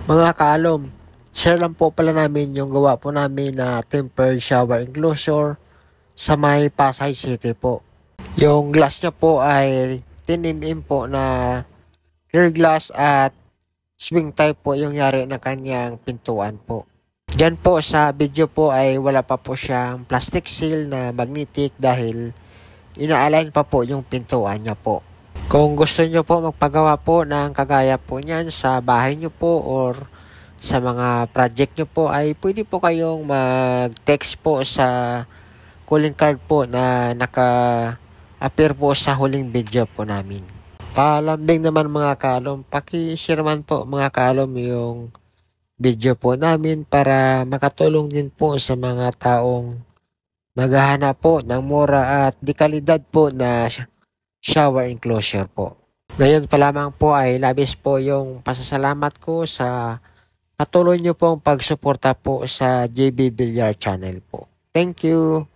Mga kaalom, share lang po pala namin yung gawa po namin na tempered shower enclosure sa may Pasay City po. Yung glass niya po ay 10mm po na clear glass at swing type po yung yari ng kanyang pintuan po. Diyan po sa video po ay wala pa po siyang plastic seal na magnetic dahil ina-align pa po yung pintuan niya po. Kung gusto nyo po magpagawa po ng kagaya po niyan sa bahay nyo po or sa mga project nyo po ay pwede po kayong mag-text po sa calling card po na naka-appear po sa huling video po namin. Palambing naman mga kalom, paki-share man po mga kalom yung video po namin para makatulong din po sa mga taong naghahanap po ng mura at di kalidad po na shower enclosure po. Ngayon pa lamang po ay labis po yung pasasalamat ko sa patuloy nyo pong pagsuporta po sa JB Villar channel po. Thank you!